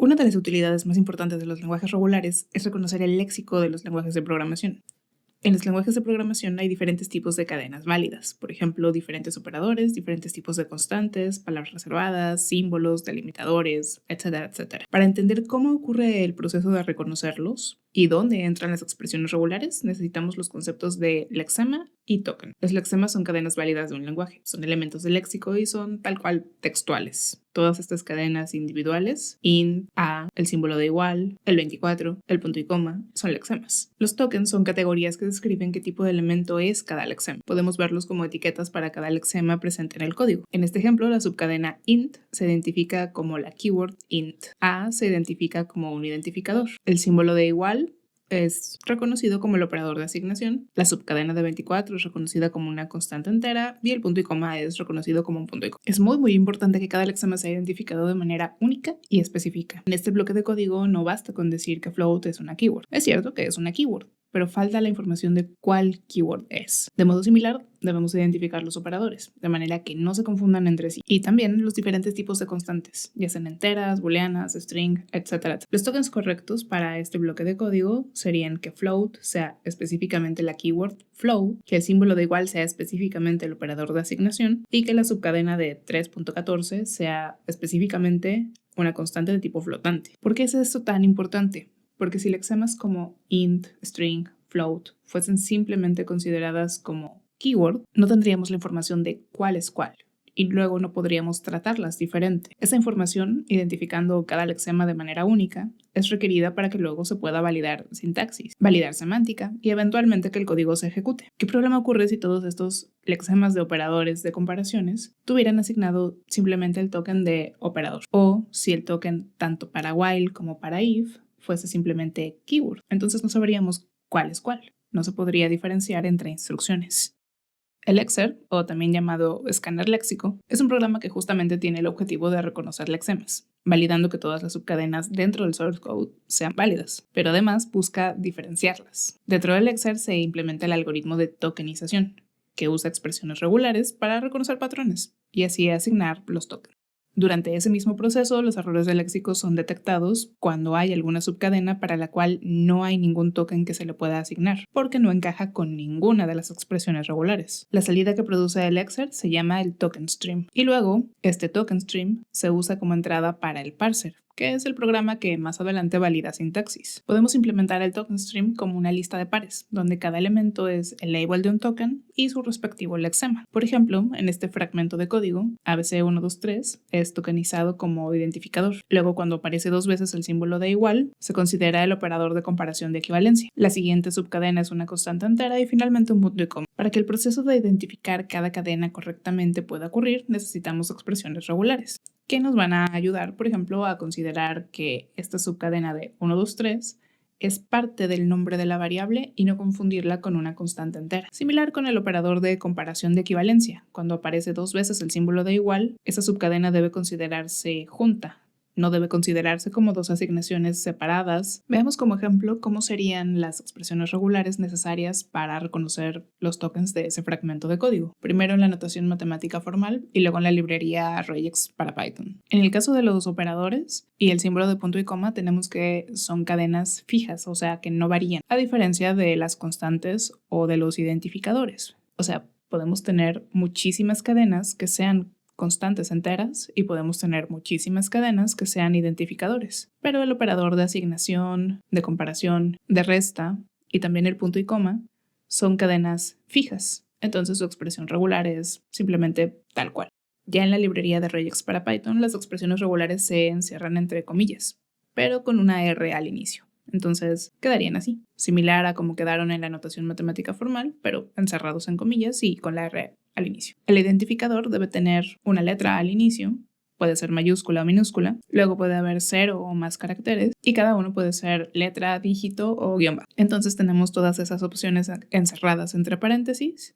Una de las utilidades más importantes de los lenguajes regulares es reconocer el léxico de los lenguajes de programación. En los lenguajes de programación hay diferentes tipos de cadenas válidas, por ejemplo, diferentes operadores, diferentes tipos de constantes, palabras reservadas, símbolos, delimitadores, etcétera, etcétera. Para entender cómo ocurre el proceso de reconocerlos y dónde entran las expresiones regulares, necesitamos los conceptos de lexema y token. Los lexemas son cadenas válidas de un lenguaje, son elementos del léxico y son tal cual textuales. Todas estas cadenas individuales, int, a, el símbolo de igual, el 24, el punto y coma, son lexemas. Los tokens son categorías que describen qué tipo de elemento es cada lexema. Podemos verlos como etiquetas para cada lexema presente en el código. En este ejemplo, la subcadena int se identifica como la keyword int. A se identifica como un identificador. El símbolo de igual es reconocido como el operador de asignación, la subcadena de 24 es reconocida como una constante entera y el punto y coma es reconocido como un punto y coma. Es muy importante que cada lexema sea identificado de manera única y específica. En este bloque de código no basta con decir que float es una keyword. Es cierto que es una keyword, pero falta la información de cuál keyword es. De modo similar, debemos identificar los operadores, de manera que no se confundan entre sí. Y también los diferentes tipos de constantes, ya sean enteras, booleanas, string, etc. Los tokens correctos para este bloque de código serían que float sea específicamente la keyword float, que el símbolo de igual sea específicamente el operador de asignación y que la subcadena de 3.14 sea específicamente una constante de tipo flotante. ¿Por qué es esto tan importante? Porque si lexemas como int, string, float fuesen simplemente consideradas como keyword, no tendríamos la información de cuál es cuál y luego no podríamos tratarlas diferente. Esa información, identificando cada lexema de manera única, es requerida para que luego se pueda validar sintaxis, validar semántica y eventualmente que el código se ejecute. ¿Qué problema ocurre si todos estos lexemas de operadores de comparaciones tuvieran asignado simplemente el token de operador? O si el token tanto para while como para if fuese simplemente keyword. Entonces no sabríamos cuál es cuál. No se podría diferenciar entre instrucciones. El Lexer, o también llamado escáner léxico, es un programa que justamente tiene el objetivo de reconocer lexemas, validando que todas las subcadenas dentro del source code sean válidas, pero además busca diferenciarlas. Dentro del Lexer se implementa el algoritmo de tokenización, que usa expresiones regulares para reconocer patrones y así asignar los tokens. Durante ese mismo proceso, los errores de léxico son detectados cuando hay alguna subcadena para la cual no hay ningún token que se le pueda asignar, porque no encaja con ninguna de las expresiones regulares. La salida que produce el Lexer se llama el token stream, y luego este token stream se usa como entrada para el parser, que es el programa que más adelante valida sintaxis. Podemos implementar el token stream como una lista de pares, donde cada elemento es el label de un token y su respectivo lexema. Por ejemplo, en este fragmento de código, ABC123 es tokenizado como identificador. Luego, cuando aparece dos veces el símbolo de igual, se considera el operador de comparación de equivalencia. La siguiente subcadena es una constante entera y finalmente un punto y coma. Para que el proceso de identificar cada cadena correctamente pueda ocurrir, necesitamos expresiones regulares, que nos van a ayudar, por ejemplo, a considerar que esta subcadena de 1, 2, 3 es parte del nombre de la variable y no confundirla con una constante entera. Similar con el operador de comparación de equivalencia. Cuando aparece dos veces el símbolo de igual, esa subcadena debe considerarse junta. No debe considerarse como dos asignaciones separadas. Veamos como ejemplo cómo serían las expresiones regulares necesarias para reconocer los tokens de ese fragmento de código. Primero en la notación matemática formal y luego en la librería regex para Python. En el caso de los operadores y el símbolo de punto y coma tenemos que son cadenas fijas, o sea que no varían, a diferencia de las constantes o de los identificadores. O sea, podemos tener muchísimas cadenas que sean constantes enteras y podemos tener muchísimas cadenas que sean identificadores. Pero el operador de asignación, de comparación, de resta y también el punto y coma son cadenas fijas. Entonces su expresión regular es simplemente tal cual. Ya en la librería de regex para Python, las expresiones regulares se encierran entre comillas, pero con una R al inicio. Entonces quedarían así, similar a como quedaron en la notación matemática formal, pero encerrados en comillas y con la R al inicio. El identificador debe tener una letra al inicio, puede ser mayúscula o minúscula, luego puede haber 0 o más caracteres y cada uno puede ser letra, dígito o guión bajo. Entonces tenemos todas esas opciones encerradas entre paréntesis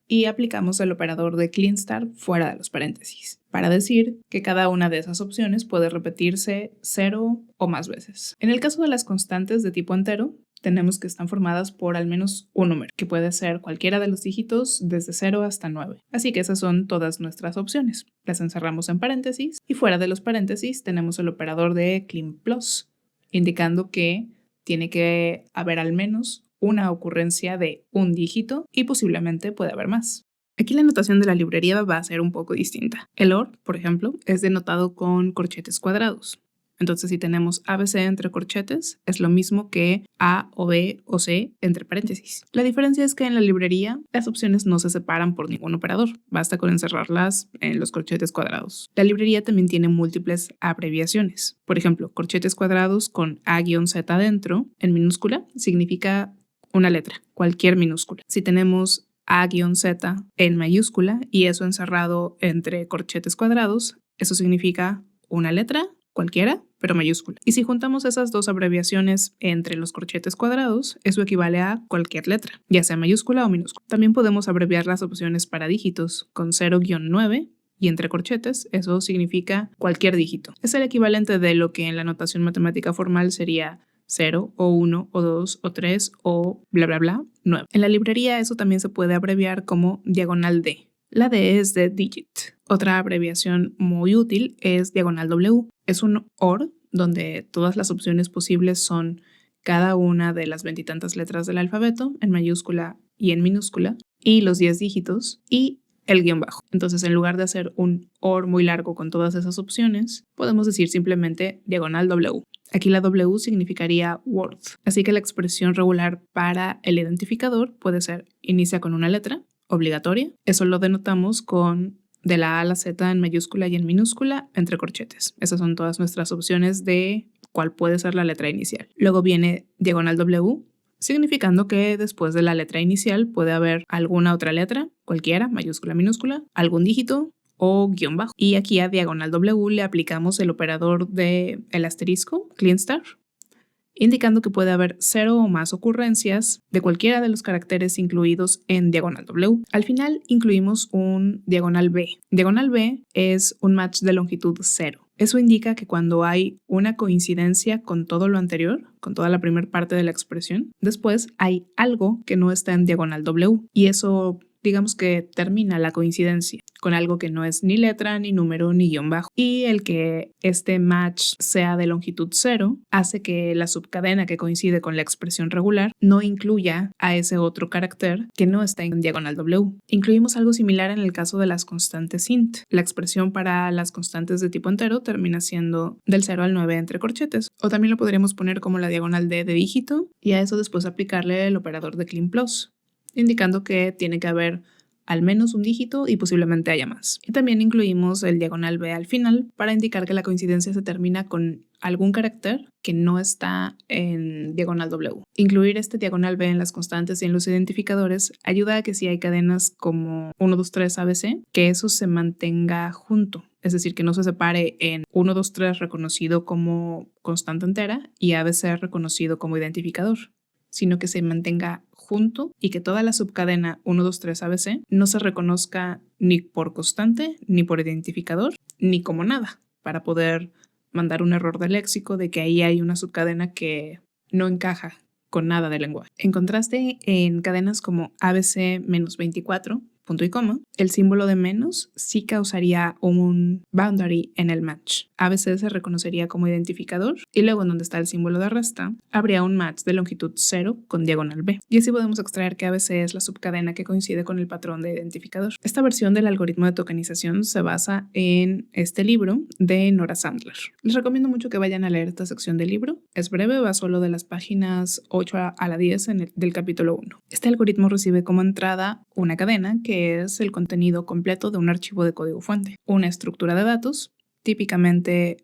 y aplicamos el operador de clean start fuera de los paréntesis, para decir que cada una de esas opciones puede repetirse 0 o más veces. En el caso de las constantes de tipo entero, tenemos que están formadas por al menos un número, que puede ser cualquiera de los dígitos desde 0 hasta 9. Así que esas son todas nuestras opciones. Las encerramos en paréntesis y fuera de los paréntesis tenemos el operador de clean plus, indicando que tiene que haber al menos una ocurrencia de un dígito y posiblemente puede haber más. Aquí la notación de la librería va a ser un poco distinta. El OR, por ejemplo, es denotado con corchetes cuadrados. Entonces, si tenemos ABC entre corchetes, es lo mismo que A o B o C entre paréntesis. La diferencia es que en la librería las opciones no se separan por ningún operador, basta con encerrarlas en los corchetes cuadrados. La librería también tiene múltiples abreviaciones. Por ejemplo, corchetes cuadrados con A-Z dentro, en minúscula, significa una letra, cualquier minúscula. Si tenemos A-Z en mayúscula y eso encerrado entre corchetes cuadrados, eso significa una letra cualquiera, pero mayúscula. Y si juntamos esas dos abreviaciones entre los corchetes cuadrados, eso equivale a cualquier letra, ya sea mayúscula o minúscula. También podemos abreviar las opciones para dígitos con 0-9 y entre corchetes, eso significa cualquier dígito. Es el equivalente de lo que en la notación matemática formal sería 0 o 1 o 2 o 3 o bla bla bla 9. En la librería eso también se puede abreviar como diagonal D. La D es de digit. Otra abreviación muy útil es diagonal W. Es un OR donde todas las opciones posibles son cada una de las veintitantas letras del alfabeto en mayúscula y en minúscula y los 10 dígitos y el guión bajo. Entonces, en lugar de hacer un OR muy largo con todas esas opciones, podemos decir simplemente diagonal W. Aquí la W significaría word. Así que la expresión regular para el identificador puede ser inicia con una letra obligatoria. Eso lo denotamos con de la A a la Z en mayúscula y en minúscula entre corchetes. Esas son todas nuestras opciones de cuál puede ser la letra inicial. Luego viene diagonal W, significando que después de la letra inicial puede haber alguna otra letra, cualquiera, mayúscula, minúscula, algún dígito o guión bajo. Y aquí a diagonal W le aplicamos el operador del asterisco, clean star, indicando que puede haber 0 o más ocurrencias de cualquiera de los caracteres incluidos en diagonal W. Al final incluimos un diagonal B. Diagonal B es un match de longitud 0. Eso indica que cuando hay una coincidencia con todo lo anterior, con toda la primera parte de la expresión, después hay algo que no está en diagonal W y eso digamos que termina la coincidencia con algo que no es ni letra, ni número, ni guión bajo. Y el que este match sea de longitud 0 hace que la subcadena que coincide con la expresión regular no incluya a ese otro carácter que no está en diagonal W. Incluimos algo similar en el caso de las constantes int. La expresión para las constantes de tipo entero termina siendo del 0 al 9 entre corchetes. O también lo podríamos poner como la diagonal D de dígito y a eso después aplicarle el operador de clean plus, indicando que tiene que haber al menos un dígito y posiblemente haya más. Y también incluimos el diagonal B al final para indicar que la coincidencia se termina con algún carácter que no está en diagonal W. Incluir este diagonal B en las constantes y en los identificadores ayuda a que si hay cadenas como 1, 2, 3 ABC, que eso se mantenga junto. Es decir, que no se separe en 1, 2, 3 reconocido como constante entera y ABC reconocido como identificador, sino que se mantenga junto y que toda la subcadena 1, 2, 3 ABC no se reconozca ni por constante, ni por identificador, ni como nada, para poder mandar un error de léxico de que ahí hay una subcadena que no encaja con nada del lenguaje. En contraste, en cadenas como ABC menos 24, punto y coma, el símbolo de menos sí causaría un boundary en el match. ABC se reconocería como identificador y luego en donde está el símbolo de resta habría un match de longitud 0 con diagonal B. Y así podemos extraer que ABC es la subcadena que coincide con el patrón de identificador. Esta versión del algoritmo de tokenización se basa en este libro de Nora Sandler. Les recomiendo mucho que vayan a leer esta sección del libro. Es breve, va solo de las páginas 8 a la 10 del capítulo 1. Este algoritmo recibe como entrada una cadena que es el contenido completo de un archivo de código fuente, una estructura de datos, típicamente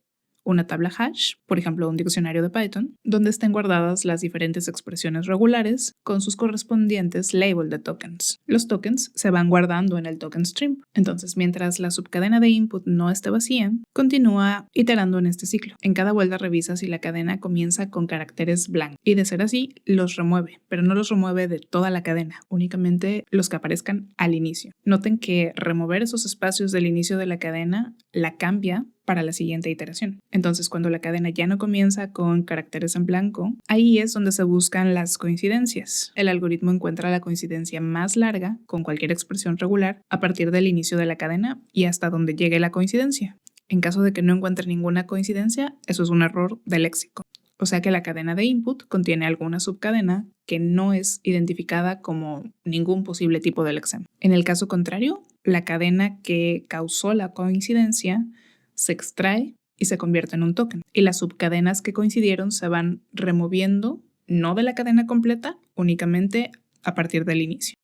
una tabla hash, por ejemplo un diccionario de Python, donde estén guardadas las diferentes expresiones regulares con sus correspondientes label de tokens. Los tokens se van guardando en el token stream. Entonces, mientras la subcadena de input no esté vacía, continúa iterando en este ciclo. En cada vuelta revisa si la cadena comienza con caracteres blancos y de ser así, los remueve, pero no los remueve de toda la cadena, únicamente los que aparezcan al inicio. Noten que remover esos espacios del inicio de la cadena la cambia para la siguiente iteración. Entonces, cuando la cadena ya no comienza con caracteres en blanco, ahí es donde se buscan las coincidencias. El algoritmo encuentra la coincidencia más larga con cualquier expresión regular a partir del inicio de la cadena y hasta donde llegue la coincidencia. En caso de que no encuentre ninguna coincidencia, eso es un error del léxico. O sea que la cadena de input contiene alguna subcadena que no es identificada como ningún posible tipo de lexema. En el caso contrario, la cadena que causó la coincidencia se extrae y se convierte en un token. Y las subcadenas que coincidieron se van removiendo, no de la cadena completa, únicamente a partir del inicio.